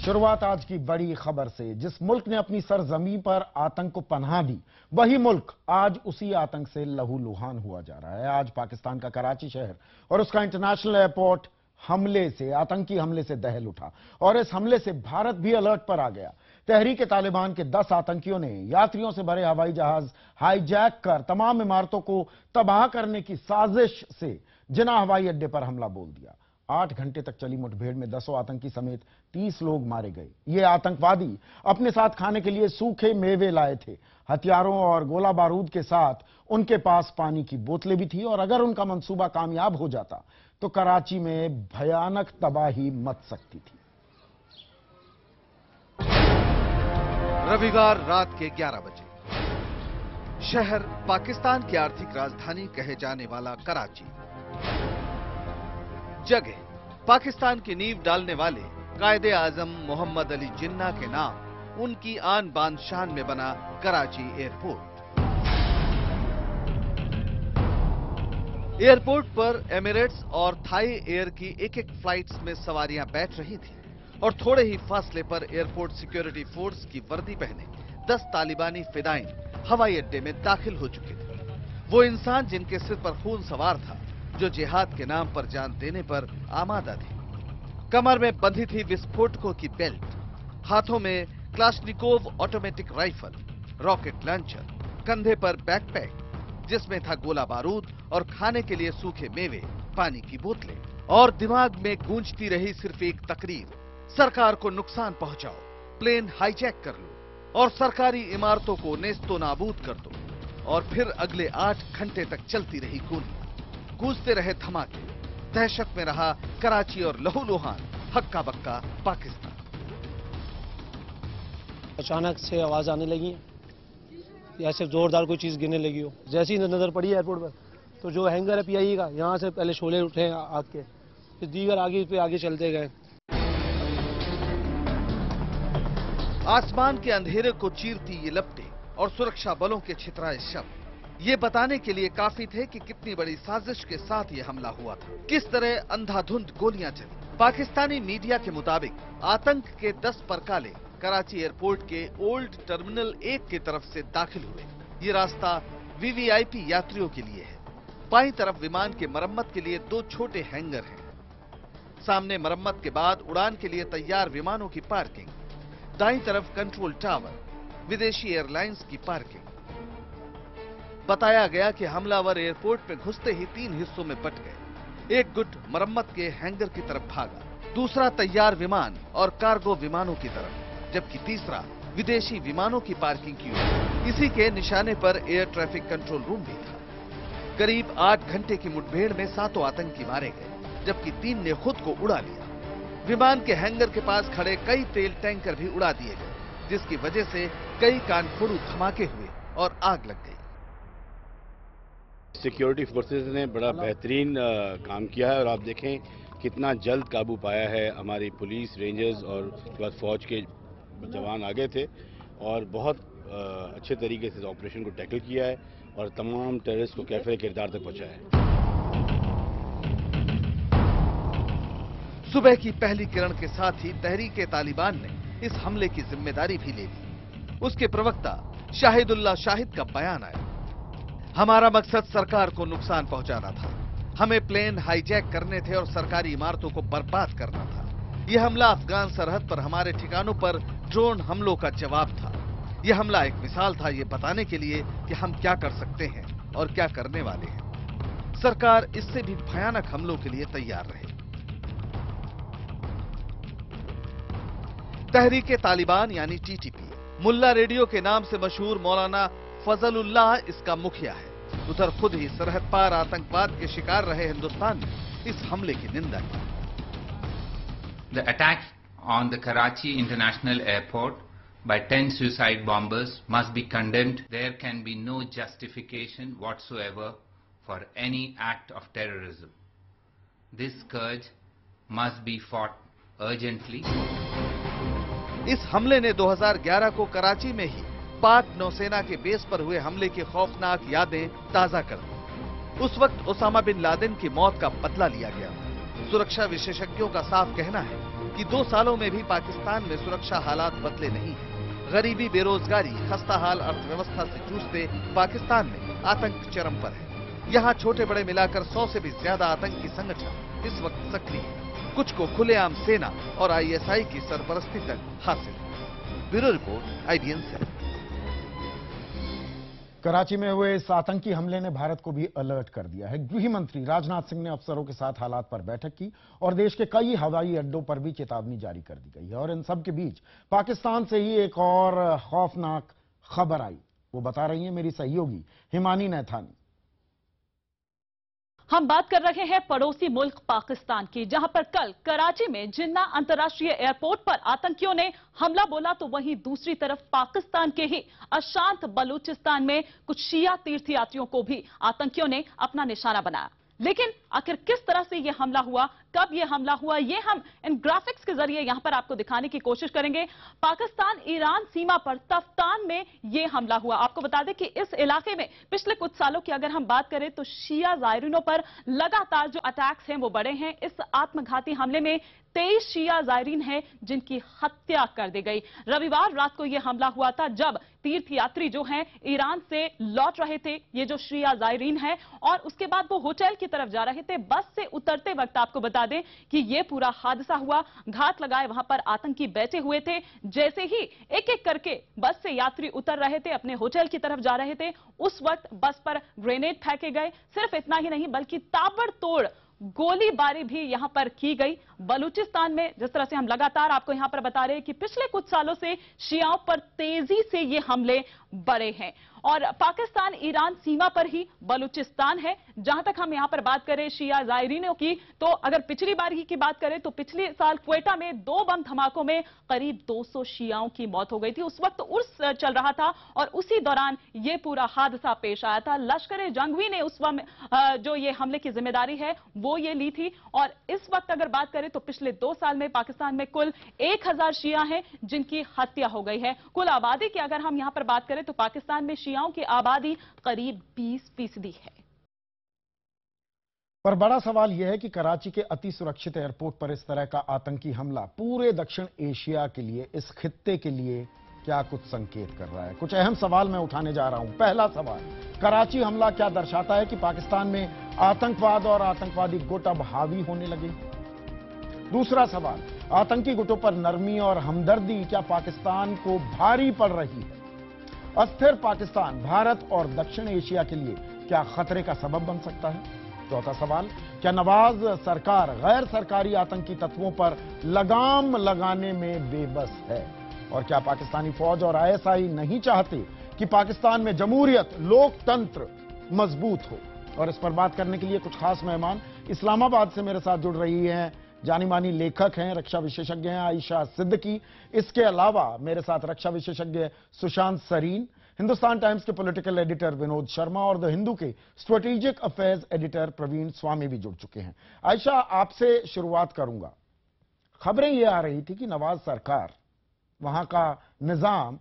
शुरुआत आज की बड़ी खबर से। जिस मुल्क ने अपनी सरजमीं पर आतंक को पनाह दी, वही मुल्क आज उसी आतंक से लहूलुहान हुआ जा रहा है। आज पाकिस्तान का कराची शहर और उसका इंटरनेशनल एयरपोर्ट आतंकी हमले से दहल उठा और इस हमले से भारत भी अलर्ट पर आ गया। तहरीक तालिबान के 10 आतंकियों ने यात्रियों से भरे हवाई जहाज हाईजैक कर तमाम इमारतों को तबाह करने की साजिश से जिना हवाई अड्डे पर हमला बोल दिया। 8 घंटे तक चली मुठभेड़ में 10 आतंकी समेत 30 लोग मारे गए। ये आतंकवादी अपने साथ खाने के लिए सूखे मेवे लाए थे। हथियारों और गोला बारूद के साथ उनके पास पानी की बोतलें भी थी और अगर उनका मंसूबा कामयाब हो जाता तो कराची में भयानक तबाही मच सकती थी। रविवार रात के 11 बजे शहर पाकिस्तान की आर्थिक राजधानी कहे जाने वाला कराची, जगह पाकिस्तान की नींव डालने वाले कायदे आजम मोहम्मद अली जिन्ना के नाम उनकी आन बान शान में बना कराची एयरपोर्ट। एयरपोर्ट पर एमिरेट्स और थाई एयर की एक फ्लाइट्स में सवारियां बैठ रही थी और थोड़े ही फासले पर एयरपोर्ट सिक्योरिटी फोर्स की वर्दी पहने 10 तालिबानी फिदाइन हवाई अड्डे में दाखिल हो चुके थे। वो इंसान जिनके सिर पर खून सवार था, जो जिहाद के नाम पर जान देने पर आमादा थे। कमर में बंधी थी विस्फोटकों की बेल्ट, हाथों में Kalashnikov automatic rifle, rocket launcher, कंधे पर बैकपैक जिसमें था गोला बारूद और खाने के लिए सूखे मेवे, पानी की बोतलें, और दिमाग में गूंजती रही सिर्फ एक तकरीर, सरकार को नुकसान पहुंचाओ, प्लेन हाईजैक कर लो और सरकारी इमारतों को नेस्तो नाबूद कर दो। और फिर अगले 8 घंटे तक चलती रही गोली, गूंजते रहे धमाके, दहशत में रहा कराची और लहूलुहान हक्का बक्का पाकिस्तान। अचानक से आवाज आने लगी, ऐसे जोरदार कोई चीज गिरने लगी हो। जैसी नजर पड़ी एयरपोर्ट पर तो जो हैंगर है पीआई का, यहाँ से पहले शोले उठे आग के, फिर दीगर आगे चलते गए। आसमान के अंधेरे को चीरती ये लपटें और सुरक्षा बलों के छितराए शब्द ये बताने के लिए काफी थे कि कितनी बड़ी साजिश के साथ ये हमला हुआ था, किस तरह अंधाधुंध गोलियां चली। पाकिस्तानी मीडिया के मुताबिक आतंक के 10 परकाले कराची एयरपोर्ट के ओल्ड टर्मिनल 1 की तरफ से दाखिल हुए। ये रास्ता वीवीआईपी यात्रियों के लिए है। बाईं तरफ विमान के मरम्मत के लिए 2 छोटे हैंगर हैं। सामने मरम्मत के बाद उड़ान के लिए तैयार विमानों की पार्किंग, दाईं तरफ कंट्रोल टावर, विदेशी एयरलाइंस की पार्किंग। बताया गया कि हमलावर एयरपोर्ट में घुसते ही 3 हिस्सों में बट गए। एक गुट मरम्मत के हैंगर की तरफ भागा, दूसरा तैयार विमान और कार्गो विमानों की तरफ, जबकि तीसरा विदेशी विमानों की पार्किंग की ओर। इसी के निशाने पर एयर ट्रैफिक कंट्रोल रूम भी था। करीब 8 घंटे की मुठभेड़ में 7 आतंकी मारे गए, जबकि 3 ने खुद को उड़ा लिया। विमान के हैंगर के पास खड़े कई तेल टैंकर भी उड़ा दिए गए, जिसकी वजह से कई कानफोड़ू धमाके हुए और आग लग गई। सिक्योरिटी फोर्सेस ने बड़ा बेहतरीन काम किया है और आप देखें कितना जल्द काबू पाया है। हमारी पुलिस, रेंजर्स और उसके बाद फौज के जवान आगे थे और बहुत अच्छे तरीके से ऑपरेशन को टैकल किया है और तमाम टेररिस्ट को कैफे किरदार तक पहुंचाया है। सुबह की पहली किरण के साथ ही तहरीक तालिबान ने इस हमले की जिम्मेदारी भी ले ली। उसके प्रवक्ता शाहिदुल्लाह शाहिद का बयान आया, हमारा मकसद सरकार को नुकसान पहुंचाना था, हमें प्लेन हाईजैक करने थे और सरकारी इमारतों को बर्बाद करना था। यह हमला अफगान सरहद पर हमारे ठिकानों पर ड्रोन हमलों का जवाब था। यह हमला एक मिसाल था ये बताने के लिए कि हम क्या कर सकते हैं और क्या करने वाले हैं। सरकार इससे भी भयानक हमलों के लिए तैयार रहे। तहरीक तालिबान यानी टीटीपी, मुल्ला रेडियो के नाम से मशहूर मौलाना फजलुल्लाह इसका मुखिया है। उधर खुद ही सरहद पार आतंकवाद के शिकार रहे हिंदुस्तान ने इस हमले की निंदा की। The attack on the Karachi International Airport by 10 suicide bombers must be condemned. There can be no justification whatsoever for any act of terrorism. This scourge must be fought urgently. इस हमले ने 2011 को कराची में ही पाक नौसेना के बेस पर हुए हमले की खौफनाक यादें ताजा कर दी। उस वक्त ओसामा बिन लादेन की मौत का बदला लिया गया। सुरक्षा विशेषज्ञों का साफ कहना है कि 2 सालों में भी पाकिस्तान में सुरक्षा हालात बदले नहीं हैं। गरीबी, बेरोजगारी, खस्ताहाल अर्थव्यवस्था से जूझते पाकिस्तान में आतंक चरम पर है। यहाँ छोटे बड़े मिलाकर 100 से भी ज्यादा आतंकी संगठन इस वक्त सक्रिय हैं। कुछ को खुलेआम सेना और आईएसआई की सरपरस्ती तक हासिल है। Bureau report, IBN 7। कराची में हुए इस आतंकी हमले ने भारत को भी अलर्ट कर दिया है। गृह मंत्री राजनाथ सिंह ने अफसरों के साथ हालात पर बैठक की और देश के कई हवाई अड्डों पर भी चेतावनी जारी कर दी गई है। और इन सब के बीच पाकिस्तान से ही एक और खौफनाक खबर आई, वो बता रही है मेरी सहयोगी हिमानी नैथानी। हम बात कर रहे हैं पड़ोसी मुल्क पाकिस्तान की, जहां पर कल कराची में जिन्ना अंतर्राष्ट्रीय एयरपोर्ट पर आतंकियों ने हमला बोला, तो वहीं दूसरी तरफ पाकिस्तान के ही अशांत बलूचिस्तान में कुछ शिया तीर्थयात्रियों को भी आतंकियों ने अपना निशाना बनाया। लेकिन आखिर किस तरह से यह हमला हुआ, कब यह हमला हुआ, यह हम इन ग्राफिक्स के जरिए यहां पर आपको दिखाने की कोशिश करेंगे। पाकिस्तान ईरान सीमा पर तफ्तान में यह हमला हुआ। आपको बता दें कि इस इलाके में पिछले कुछ सालों की अगर हम बात करें तो शिया जायरीनों पर लगातार जो अटैक्स हैं वो बढ़े हैं। इस आत्मघाती हमले में 23 शिया जायरीन हैं जिनकी हत्या कर दी गई। रविवार रात को यह हमला हुआ था जब तीर्थयात्री जो हैं ईरान से लौट रहे थे, ये जो शिया जायरीन हैं, और उसके बाद वो होटल की तरफ जा रहे थे। बस से उतरते वक्त आपको बता दें कि यह पूरा हादसा हुआ। घात लगाए वहां पर आतंकी बैठे हुए थे। जैसे ही एक एक करके बस से यात्री उतर रहे थे, अपने होटल की तरफ जा रहे थे, उस वक्त बस पर ग्रेनेड फेंके गए। सिर्फ इतना ही नहीं बल्कि ताबड़तोड़ गोलीबारी भी यहां पर की गई। बलूचिस्तान में जिस तरह से हम लगातार आपको यहां पर बता रहे हैं कि पिछले कुछ सालों से शियाओं पर तेजी से ये हमले बढ़े हैं। और पाकिस्तान ईरान सीमा पर ही बलूचिस्तान है। जहां तक हम यहां पर बात करें शिया जायरीनों की, तो अगर पिछली बार की बात करें तो पिछले साल क्वेटा में 2 बम धमाकों में करीब 200 शियाओं की मौत हो गई थी। उस वक्त उर्स चल रहा था और उसी दौरान यह पूरा हादसा पेश आया था। लश्कर जंगवी ने उस वक्त जो ये हमले की जिम्मेदारी है वो ये ली थी। और इस वक्त अगर बात करें तो पिछले 2 साल में पाकिस्तान में कुल 1000 शिया हैं जिनकी हत्या हो गई है। कुल आबादी की अगर हम यहां पर बात करें तो पाकिस्तान में शियाओं की आबादी करीब 20% है। पर बड़ा सवाल यह है कि कराची के अति सुरक्षित एयरपोर्ट पर इस तरह का आतंकी हमला पूरे दक्षिण एशिया के लिए, इस खित्ते के लिए क्या कुछ संकेत कर रहा है। कुछ अहम सवाल मैं उठाने जा रहा हूं। पहला सवाल, कराची हमला क्या दर्शाता है कि पाकिस्तान में आतंकवाद और आतंकवादी गुट अब हावी होने लगे। दूसरा सवाल, आतंकी गुटों पर नरमी और हमदर्दी क्या पाकिस्तान को भारी पड़ रही है। अस्थिर पाकिस्तान भारत और दक्षिण एशिया के लिए क्या खतरे का सबब बन सकता है। चौथा सवाल, क्या नवाज सरकार गैर सरकारी आतंकी तत्वों पर लगाम लगाने में बेबस है। और क्या पाकिस्तानी फौज और ISI नहीं चाहते कि पाकिस्तान में जमहूरियत, लोकतंत्र मजबूत हो। और इस पर बात करने के लिए कुछ खास मेहमान इस्लामाबाद से मेरे साथ जुड़ रही हैं। जानी मानी लेखक हैं, रक्षा विशेषज्ञ हैं आयशा सिद्दीकी। इसके अलावा मेरे साथ रक्षा विशेषज्ञ सुशांत सरीन, हिंदुस्तान टाइम्स के पॉलिटिकल एडिटर विनोद शर्मा और द हिंदू के स्ट्रेटेजिक अफेयर्स एडिटर प्रवीण स्वामी भी जुड़ चुके हैं। आयशा, आपसे शुरुआत करूंगा। खबरें ये आ रही थी कि नवाज सरकार, वहां का निजाम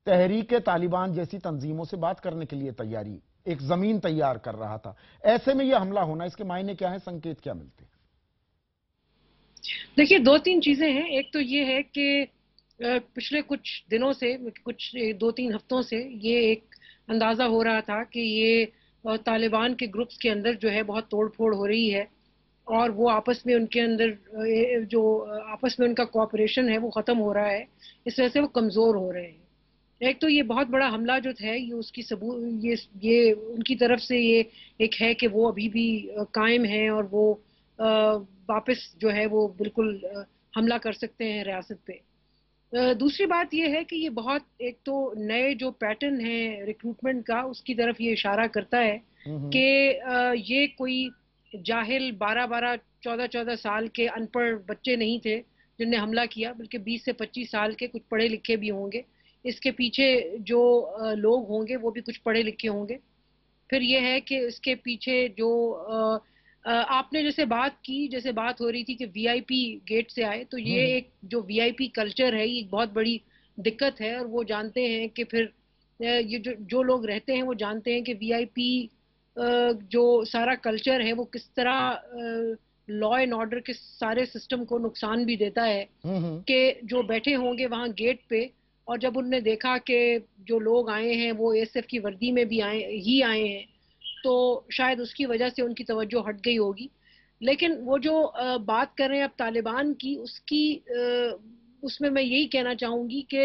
तहरीके तालिबान जैसी तंजीमों से बात करने के लिए तैयारी, एक जमीन तैयार कर रहा था। ऐसे में यह हमला होना, इसके मायने क्या है, संकेत क्या मिलते हैं। देखिए, 2-3 चीजें हैं। एक तो ये है कि पिछले कुछ दिनों से, कुछ 2-3 हफ्तों से ये एक अंदाजा हो रहा था कि ये तालिबान के ग्रुप्स के अंदर जो है बहुत तोड़फोड़ हो रही है और वो आपस में उनके अंदर जो आपस में उनका कोऑपरेशन है वो खत्म हो रहा है। इस वजह से वो कमजोर हो रहे हैं। एक तो ये बहुत बड़ा हमला जो है ये उसकी सबूत ये उनकी तरफ से ये एक है कि वो अभी भी कायम है और वो वापस जो है वो बिल्कुल हमला कर सकते हैं रियासत पे। दूसरी बात ये है कि ये बहुत एक तो नए जो पैटर्न है रिक्रूटमेंट का, उसकी तरफ ये इशारा करता है कि ये कोई जाहिल 12-12, 14-14 साल के अनपढ़ बच्चे नहीं थे जिनने हमला किया, बल्कि 20 से 25 साल के कुछ पढ़े लिखे भी होंगे। इसके पीछे जो लोग होंगे वो भी कुछ पढ़े लिखे होंगे। फिर ये है कि इसके पीछे जो आपने जैसे बात हो रही थी कि VIP गेट से आए, तो ये एक जो VIP कल्चर है ये बहुत बड़ी दिक्कत है। और वो जानते हैं कि फिर ये जो लोग रहते हैं वो जानते हैं कि VIP जो सारा कल्चर है वो किस तरह लॉ एंड ऑर्डर के सारे सिस्टम को नुकसान भी देता है कि जो बैठे होंगे वहां गेट पे, और जब उनने देखा कि जो लोग आए हैं वो एएसएफ की वर्दी में भी आए हैं, तो शायद उसकी वजह से उनकी तवज्जो हट गई होगी। लेकिन वो जो बात कर रहे हैं अब तालिबान की, उसमें मैं यही कहना चाहूंगी कि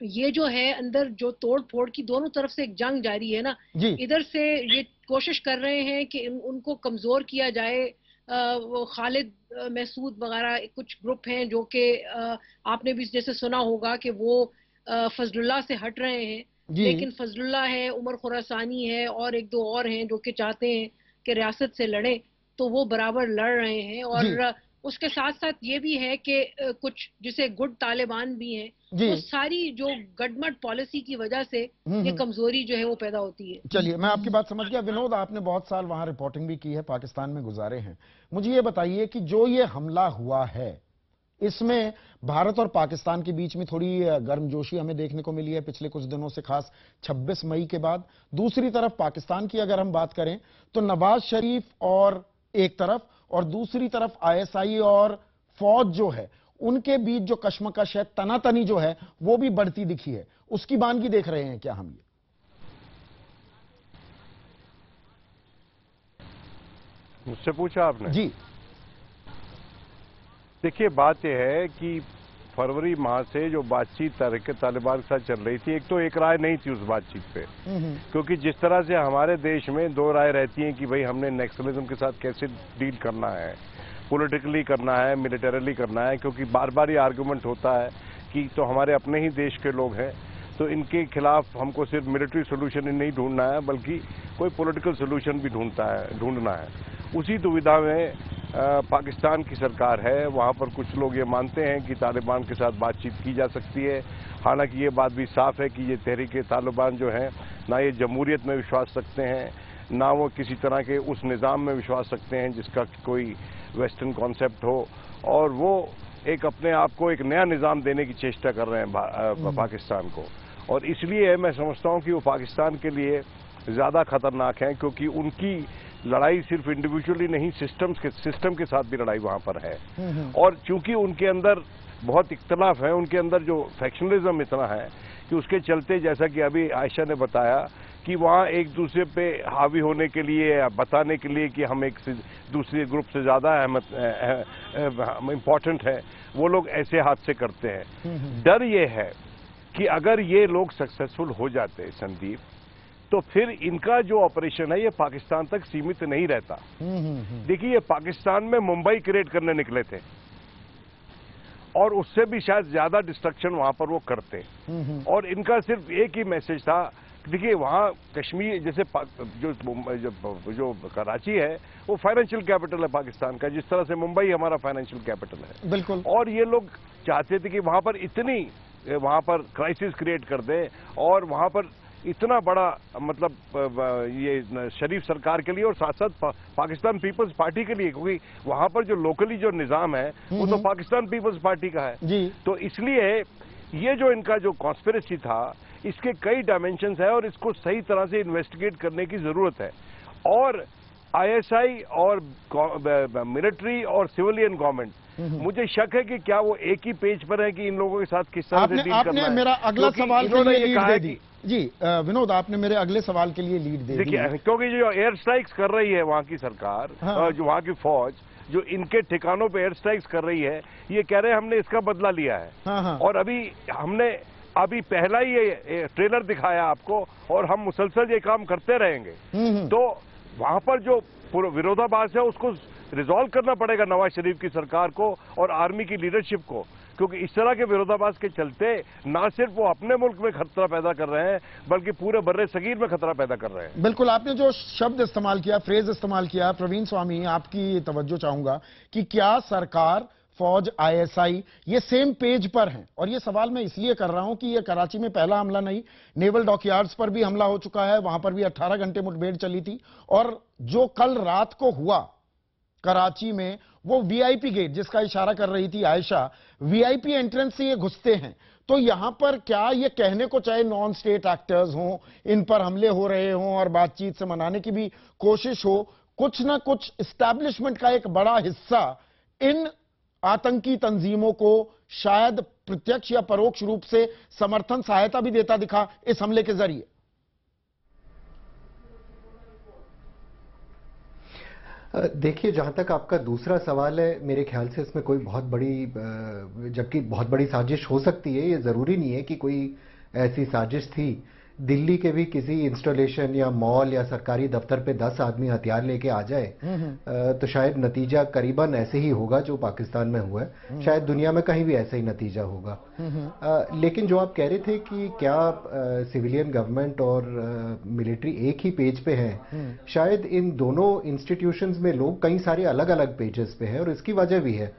ये जो है अंदर जो तोड़ फोड़ की दोनों तरफ से एक जंग जारी है ना, इधर से ये कोशिश कर रहे हैं कि उनको कमजोर किया जाए। वो खालिद महसूद वगैरह कुछ ग्रुप हैं जो कि आपने भी जैसे सुना होगा कि वो फजलुल्लाह से हट रहे हैं, लेकिन फजलुल्लाह है, उमर खुरासानी है और एक दो और हैं जो कि चाहते हैं कि रियासत से लड़े, तो वो बराबर लड़ रहे हैं। और उसके साथ साथ ये भी है कि कुछ जिसे गुड तालिबान भी हैं, तो सारी जो गडमट पॉलिसी की वजह से ये कमजोरी जो है वो पैदा होती है। चलिए, मैं आपकी बात समझ गया। विनोद, आपने बहुत साल वहां रिपोर्टिंग भी की है, पाकिस्तान में गुजारे हैं। मुझे ये बताइए कि जो ये हमला हुआ है, इसमें भारत और पाकिस्तान के बीच में थोड़ी गर्मजोशी हमें देखने को मिली है पिछले कुछ दिनों से, खास 26 मई के बाद। दूसरी तरफ पाकिस्तान की अगर हम बात करें तो नवाज शरीफ और एक तरफ, और दूसरी तरफ आईएसआई और फौज जो है, उनके बीच जो कशमकश है, तनातनी जो है, वो भी बढ़ती दिखी है। उसकी बानगी देख रहे हैं क्या हम? ये मुझसे पूछा आपने? जी देखिए, बात यह है कि फरवरी माह से जो बातचीत तहरीक तालिबान के साथ चल रही थी, एक तो एक राय नहीं थी उस बातचीत पे, क्योंकि जिस तरह से हमारे देश में दो राय रहती हैं कि भाई हमने नक्सलिज्म के साथ कैसे डील करना है, पॉलिटिकली करना है, मिलिटरीली करना है, क्योंकि बार बार ये आर्गुमेंट होता है कि तो हमारे अपने ही देश के लोग हैं, तो इनके खिलाफ हमको सिर्फ मिलिट्री सोल्यूशन ही नहीं ढूंढना है बल्कि कोई पॉलिटिकल सोल्यूशन भी ढूंढना है। उसी दुविधा में पाकिस्तान की सरकार है। वहाँ पर कुछ लोग ये मानते हैं कि तालिबान के साथ बातचीत की जा सकती है, हालांकि ये बात भी साफ है कि ये तहरीक तालिबान जो है, ना ये जमहूरियत में विश्वास रखते हैं, ना वो किसी तरह के उस निज़ाम में विश्वास रखते हैं जिसका कोई वेस्टर्न कॉन्सेप्ट हो, और वो एक अपने आप को एक नया निज़ाम देने की चेष्टा कर रहे हैं पाकिस्तान को। और इसलिए मैं समझता हूँ कि वो पाकिस्तान के लिए ज़्यादा खतरनाक हैं, क्योंकि उनकी लड़ाई सिर्फ इंडिविजुअली नहीं, सिस्टम के साथ भी लड़ाई वहाँ पर है। और चूंकि उनके अंदर बहुत इख्तलाफ है, उनके अंदर जो फैक्शनलिज्म इतना है कि उसके चलते, जैसा कि अभी आयशा ने बताया, कि वहाँ एक दूसरे पे हावी होने के लिए या बताने के लिए कि हम एक दूसरे ग्रुप से ज़्यादा इम्पोर्टेंट है, वो लोग ऐसे हादसे करते हैं। डर ये है कि अगर ये लोग सक्सेसफुल हो जाते संदीप, तो फिर इनका जो ऑपरेशन है ये पाकिस्तान तक सीमित नहीं रहता। देखिए, ये पाकिस्तान में मुंबई क्रिएट करने निकले थे और उससे भी शायद ज्यादा डिस्ट्रक्शन वहां पर वो करते, और इनका सिर्फ एक ही मैसेज था। देखिए, वहां कश्मीर जैसे जो कराची है वो फाइनेंशियल कैपिटल है पाकिस्तान का, जिस तरह से मुंबई हमारा फाइनेंशियल कैपिटल है। बिल्कुल। और ये लोग चाहते थे कि वहां पर क्राइसिस क्रिएट कर दें, और वहां पर इतना बड़ा मतलब ये शरीफ सरकार के लिए और साथ साथ पाकिस्तान पीपल्स पार्टी के लिए, क्योंकि वहां पर जो लोकली जो निजाम है वो तो पाकिस्तान पीपल्स पार्टी का है जी। तो इसलिए ये जो इनका जो कॉन्स्पिरेसी था, इसके कई डायमेंशंस है और इसको सही तरह से इन्वेस्टिगेट करने की जरूरत है। और आईएसआई और मिलिट्री और सिविलियन गवर्नमेंट, मुझे शक है कि क्या वो एक ही पेज पर है कि इन लोगों के साथ किस तरह से डील करना है। मेरा अगला सवाल के लिए लीड दे दी जी। विनोद, आपने मेरे अगले सवाल के लिए लीड दे दी। देखिए, क्योंकि जो एयर स्ट्राइक्स कर रही है वहां की सरकार, हाँ। जो वहां की फौज जो इनके ठिकानों पे एयर स्ट्राइक्स कर रही है, ये कह रहे हैं हमने इसका बदला लिया है। हाँ। और हमने पहला ही ये ट्रेलर दिखाया आपको, और हम मुसलसल ये काम करते रहेंगे। तो वहां पर जो विरोधाभास है उसको रिजॉल्व करना पड़ेगा नवाज शरीफ की सरकार को और आर्मी की लीडरशिप को, क्योंकि इस तरह के विरोधाभास के चलते ना सिर्फ वो अपने मुल्क में खतरा पैदा कर रहे हैं बल्कि पूरे बर्रे सगीर में खतरा पैदा कर रहे हैं। बिल्कुल, आपने जो शब्द इस्तेमाल किया, फ्रेज इस्तेमाल किया, प्रवीण स्वामी, आपकी तवज्जो चाहूंगा कि क्या सरकार, फौज, आईएसआई ये सेम पेज पर हैं? और ये सवाल मैं इसलिए कर रहा हूं कि ये कराची में पहला हमला नहीं, नेवल डॉकयार्ड्स पर भी हमला हो चुका है, वहां पर भी 18 घंटे मुठभेड़ चली थी। और जो कल रात को हुआ कराची में, वो वीआईपी गेट जिसका इशारा कर रही थी आयशा, वीआईपी एंट्रेंस से ये घुसते हैं। तो यहां पर क्या ये कहने को, चाहे नॉन स्टेट एक्टर्स हों, इन पर हमले हो रहे हों और बातचीत से मनाने की भी कोशिश हो, कुछ ना कुछ एस्टैब्लिशमेंट का एक बड़ा हिस्सा इन आतंकी तंजीमों को शायद प्रत्यक्ष या परोक्ष रूप से समर्थन सहायता भी देता दिखा इस हमले के जरिए? देखिए, जहां तक आपका दूसरा सवाल है, मेरे ख्याल से इसमें कोई बहुत बड़ी, जबकि बहुत बड़ी साजिश हो सकती है, ये जरूरी नहीं है कि कोई ऐसी साजिश थी। दिल्ली के भी किसी इंस्टॉलेशन या मॉल या सरकारी दफ्तर पे 10 आदमी हथियार लेके आ जाए तो शायद नतीजा करीबन ऐसे ही होगा जो पाकिस्तान में हुआ है। शायद दुनिया में कहीं भी ऐसा ही नतीजा होगा। लेकिन जो आप कह रहे थे कि क्या सिविलियन गवर्नमेंट और मिलिट्री एक ही पेज पे हैं, शायद इन दोनों इंस्टीट्यूशंस में लोग कई सारे अलग अलग पेजेस पे हैं और इसकी वजह भी है।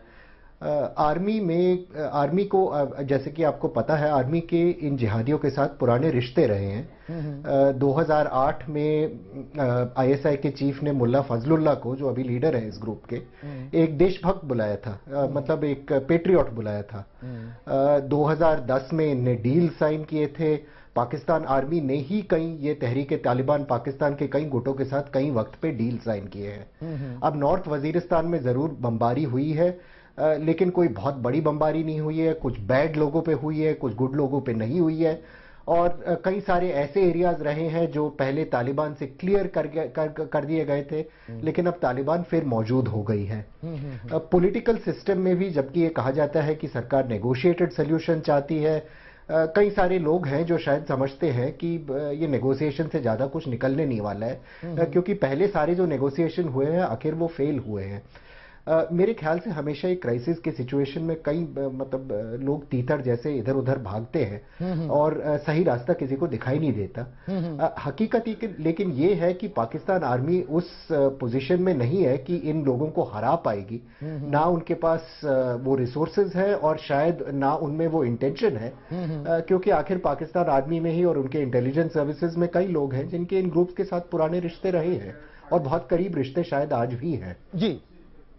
आर्मी को, जैसे कि आपको पता है, आर्मी के इन जिहादियों के साथ पुराने रिश्ते रहे हैं। 2008 में आईएसआई के चीफ ने मुल्ला फजलुल्लाह को, जो अभी लीडर है इस ग्रुप के, एक देशभक्त बुलाया था, मतलब एक पेट्रियट बुलाया था। 2010 में इनने डील साइन किए थे। पाकिस्तान आर्मी ने ही कई, ये तहरीक तालिबान पाकिस्तान के कई गुटों के साथ कई वक्त पे डील साइन किए हैं। अब नॉर्थ वजीरिस्तान में जरूर बमबारी हुई है, लेकिन कोई बहुत बड़ी बमबारी नहीं हुई है। कुछ बैड लोगों पे हुई है, कुछ गुड लोगों पे नहीं हुई है। और कई सारे ऐसे एरियाज रहे हैं जो पहले तालिबान से क्लियर कर दिए गए थे, लेकिन अब तालिबान फिर मौजूद हो गई है। पॉलिटिकल सिस्टम में भी, जबकि ये कहा जाता है कि सरकार नेगोशिएटेड सोल्यूशन चाहती है, कई सारे लोग हैं जो शायद समझते हैं कि ये नेगोशिएशन से ज्यादा कुछ निकलने नहीं वाला है, क्योंकि पहले सारे जो नेगोशिएशन हुए हैं आखिर वो फेल हुए हैं। मेरे ख्याल से हमेशा एक क्राइसिस के सिचुएशन में कई लोग तीतर जैसे इधर उधर भागते हैं और सही रास्ता किसी को दिखाई नहीं देता। हकीकत लेकिन ये है कि पाकिस्तान आर्मी उस पोजीशन में नहीं है कि इन लोगों को हरा पाएगी। ना उनके पास वो रिसोर्सेज है और शायद ना उनमें वो इंटेंशन है, क्योंकि आखिर पाकिस्तान आर्मी में ही और उनके इंटेलिजेंस सर्विसेज में कई लोग हैं जिनके इन ग्रुप्स के साथ पुराने रिश्ते रहे हैं और बहुत करीब रिश्ते शायद आज भी हैं। जी,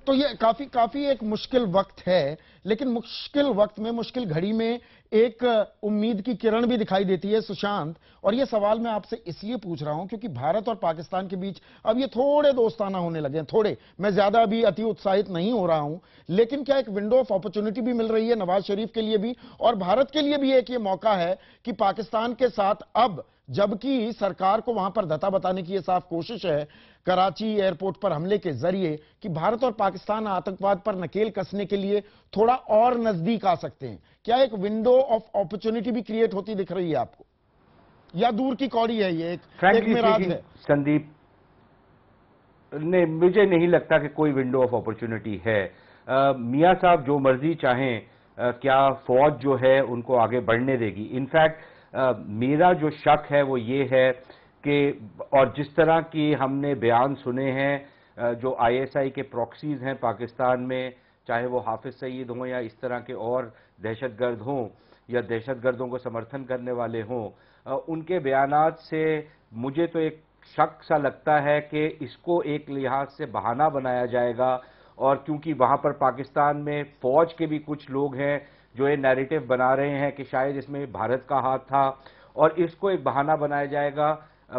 तो ये काफी एक मुश्किल वक्त है, लेकिन मुश्किल वक्त में, मुश्किल घड़ी में एक उम्मीद की किरण भी दिखाई देती है, सुशांत। और ये सवाल मैं आपसे इसलिए पूछ रहा हूं क्योंकि भारत और पाकिस्तान के बीच अब ये थोड़े दोस्ताना होने लगे हैं, थोड़े, मैं ज्यादा अभी अति उत्साहित नहीं हो रहा हूं, लेकिन क्या एक विंडो ऑफ अपॉर्चुनिटी भी मिल रही है नवाज शरीफ के लिए भी और भारत के लिए भी एक ये मौका है कि पाकिस्तान के साथ अब, जबकि सरकार को वहां पर धता बताने की यह साफ कोशिश है कराची एयरपोर्ट पर हमले के जरिए, कि भारत और पाकिस्तान आतंकवाद पर नकेल कसने के लिए थोड़ा और नजदीक आ सकते हैं। क्या एक विंडो ऑफ अपॉर्चुनिटी भी क्रिएट होती दिख रही है आपको, या दूर की कौड़ी है ये एक मिराज है? संदीप, ने मुझे नहीं लगता कि कोई विंडो ऑफ अपॉर्चुनिटी है। मियां साहब जो मर्जी चाहें, क्या फौज जो है उनको आगे बढ़ने देगी? इनफैक्ट मेरा जो शक है वो ये है कि, और जिस तरह की हमने बयान सुने हैं जो आईएसआई के प्रॉक्सीज हैं पाकिस्तान में, चाहे वो हाफिज सईद हों या इस तरह के और दहशतगर्द हों या दहशतगर्दों को समर्थन करने वाले हों, उनके बयानात से मुझे तो एक शक सा लगता है कि इसको एक लिहाज से बहाना बनाया जाएगा। और क्योंकि वहां पर पाकिस्तान में फौज के भी कुछ लोग हैं जो ये नैरेटिव बना रहे हैं कि शायद इसमें भारत का हाथ था, और इसको एक बहाना बनाया जाएगा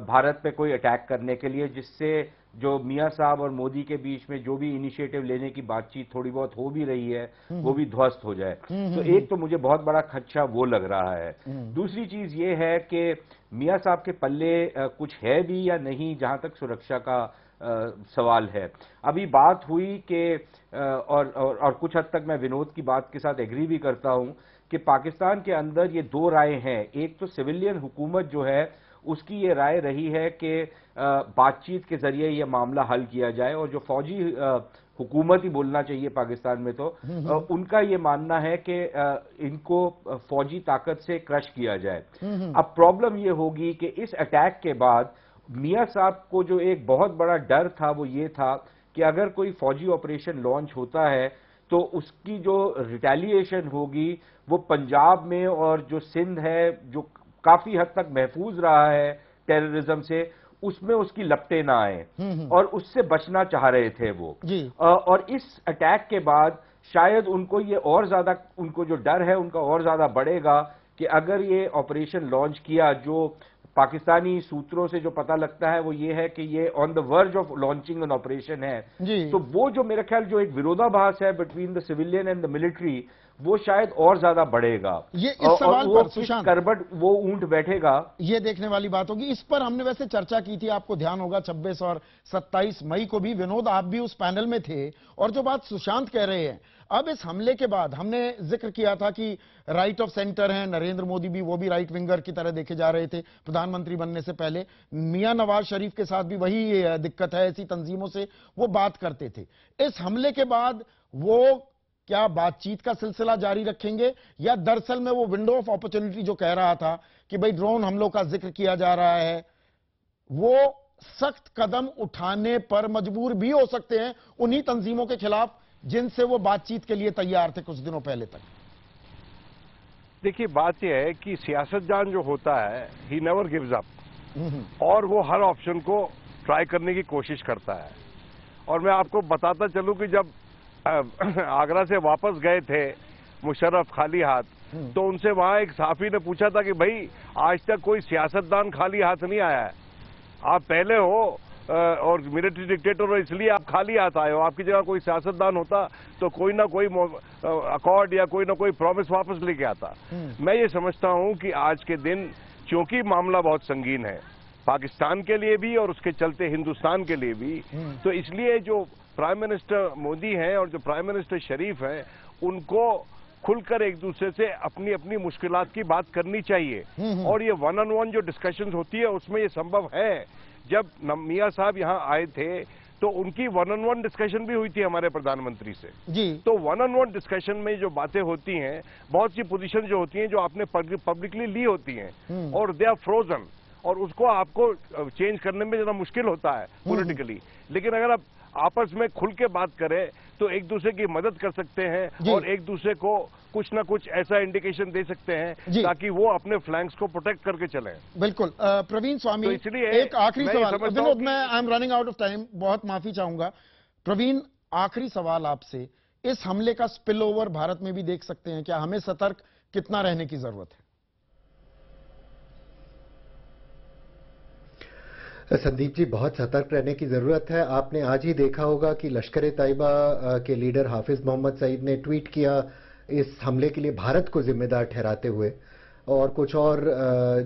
भारत पे कोई अटैक करने के लिए, जिससे जो मियां साहब और मोदी के बीच में जो भी इनिशिएटिव लेने की बातचीत थोड़ी बहुत हो भी रही है वो भी ध्वस्त हो जाए। तो एक तो मुझे बहुत बड़ा खदशा वो लग रहा है। दूसरी चीज ये है कि मियां साहब के पल्ले कुछ है भी या नहीं, जहां तक सुरक्षा का सवाल है। अभी बात हुई कि और कुछ हद तक मैं विनोद की बात के साथ एग्री भी करता हूं कि पाकिस्तान के अंदर ये दो राय हैं। एक तो सिविलियन हुकूमत जो है उसकी ये राय रही है कि बातचीत के जरिए ये मामला हल किया जाए, और जो फौजी हुकूमत ही बोलना चाहिए पाकिस्तान में, तो उनका ये मानना है कि इनको फौजी ताकत से क्रश किया जाए। अब प्रॉब्लम ये होगी कि इस अटैक के बाद मियां साहब को जो एक बहुत बड़ा डर था वो ये था कि अगर कोई फौजी ऑपरेशन लॉन्च होता है तो उसकी जो रिटेलिएशन होगी वो पंजाब में, और जो सिंध है जो काफी हद तक महफूज रहा है टेररिज्म से, उसमें उसकी लपटें ना आए, और उससे बचना चाह रहे थे वो। और इस अटैक के बाद शायद उनको ये और ज्यादा, उनको जो डर है उनका और ज्यादा बढ़ेगा कि अगर ये ऑपरेशन लॉन्च किया जो पाकिस्तानी सूत्रों से जो पता लगता है वो ये है कि ये on the verge of launching an operation है। तो वो जो मेरा ख्याल जो एक विरोधाभास है between the civilian and the military, वो शायद और ज्यादा बढ़ेगा। ये इस सवाल पर सुशांत करबट वो ऊंट बैठेगा, ये देखने वाली बात होगी। इस पर हमने वैसे चर्चा की थी, आपको ध्यान होगा 26 और 27 मई को भी। विनोद, आप भी उस पैनल में थे, और जो बात सुशांत कह रहे हैं, अब इस हमले के बाद हमने जिक्र किया था कि राइट ऑफ सेंटर है, नरेंद्र मोदी भी, वो भी राइट विंगर की तरह देखे जा रहे थे प्रधानमंत्री बनने से पहले। मियां नवाज शरीफ के साथ भी वही दिक्कत है, ऐसी तंजीमों से वो बात करते थे। इस हमले के बाद वो क्या बातचीत का सिलसिला जारी रखेंगे, या दरअसल में वो विंडो ऑफ अपॉर्चुनिटी जो कह रहा था कि भाई ड्रोन हमलों का जिक्र किया जा रहा है, वो सख्त कदम उठाने पर मजबूर भी हो सकते हैं उन्हीं तंजीमों के खिलाफ जिनसे वो बातचीत के लिए तैयार थे कुछ दिनों पहले तक? देखिए, बात यह है कि सियासतदान जो होता है, ही नेवर गिव्स अप, और वो हर ऑप्शन को ट्राई करने की कोशिश करता है। और मैं आपको बताता चलूं कि जब आगरा से वापस गए थे मुशर्रफ खाली हाथ, तो उनसे वहां एक सहाफी ने पूछा था कि भाई आज तक कोई सियासतदान खाली हाथ नहीं आया है, आप पहले हो और मिलिट्री डिक्टेटर हो, इसलिए आप खाली हाथ आए हो। आपकी जगह कोई सियासतदान होता तो कोई ना कोई अकॉर्ड या कोई ना कोई प्रॉमिस वापस लेके आता। मैं ये समझता हूं कि आज के दिन, क्योंकि मामला बहुत संगीन है पाकिस्तान के लिए भी और उसके चलते हिंदुस्तान के लिए भी, तो इसलिए जो प्राइम मिनिस्टर मोदी हैं और जो प्राइम मिनिस्टर शरीफ हैं, उनको खुलकर एक दूसरे से अपनी अपनी मुश्किलात की बात करनी चाहिए। और ये वन ऑन वन जो डिस्कशन होती है उसमें ये संभव है। जब मियां साहब यहाँ आए थे तो उनकी वन ऑन वन डिस्कशन भी हुई थी हमारे प्रधानमंत्री से जी। तो वन ऑन वन डिस्कशन में जो बातें होती हैं, बहुत सी पोजीशन जो होती हैं जो आपने पब्लिकली ली होती हैं और दे आर फ्रोजन, और उसको आपको चेंज करने में जरा मुश्किल होता है पॉलिटिकली। लेकिन अगर आप आपस में खुल के बात करें तो एक दूसरे की मदद कर सकते हैं और एक दूसरे को कुछ ना कुछ ऐसा इंडिकेशन दे सकते हैं ताकि वो अपने फ्लैंक्स को प्रोटेक्ट करके चलें। बिल्कुल। प्रवीण स्वामी, तो इसलिए एक आखिरी सवाल। विनोद, मैं I am running out of time, बहुत माफी चाहूंगा। प्रवीण, आखिरी सवाल आपसे, इस हमले का स्पिल ओवर भारत में भी देख सकते हैं क्या? हमें सतर्क कितना रहने की जरूरत है? संदीप जी, बहुत सतर्क रहने की जरूरत है। आपने आज ही देखा होगा कि लश्कर ए तैयबा के लीडर हाफिज मोहम्मद सईद ने ट्वीट किया इस हमले के लिए भारत को जिम्मेदार ठहराते हुए, और कुछ और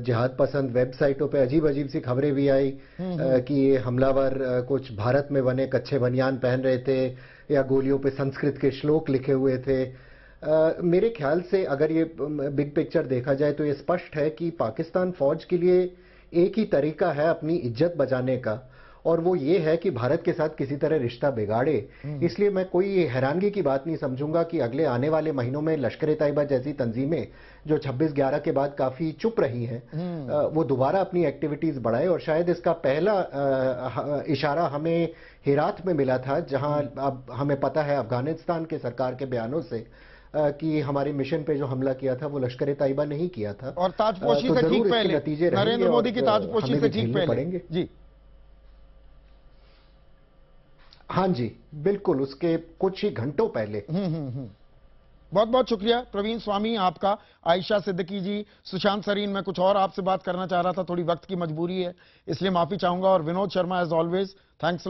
जिहाद पसंद वेबसाइटों पे अजीब अजीब सी खबरें भी आई कि ये हमलावर कुछ भारत में बने कच्चे बनियान पहन रहे थे या गोलियों पे संस्कृत के श्लोक लिखे हुए थे। मेरे ख्याल से अगर ये बिग पिक्चर देखा जाए तो ये स्पष्ट है कि पाकिस्तान फौज के लिए एक ही तरीका है अपनी इज्जत बचाने का, और वो ये है कि भारत के साथ किसी तरह रिश्ता बिगाड़े। इसलिए मैं कोई हैरानगी की बात नहीं समझूंगा कि अगले आने वाले महीनों में लश्कर ए तैयबा जैसी तंजीमें जो 26/11 के बाद काफी चुप रही हैं, वो दोबारा अपनी एक्टिविटीज बढ़ाए। और शायद इसका पहला इशारा हमें हेरात में मिला था, जहां अब हमें पता है अफगानिस्तान के सरकार के बयानों से कि हमारे मिशन पे जो हमला किया था वो लश्कर ए तैयबा नहीं किया था, और ताजपोशी से ठीक पहले, नरेंद्र मोदी की ताजपोशी से ठीक पहले जी। हाँ जी, बिल्कुल, उसके कुछ ही घंटों पहले। बहुत बहुत शुक्रिया प्रवीण स्वामी आपका। आयशा सिद्दीकी जी, सुशांत सरीन, मैं कुछ और आपसे बात करना चाह रहा था, थोड़ी वक्त की मजबूरी है इसलिए माफी चाहूंगा। और Vinod Sharma, as always, thanks.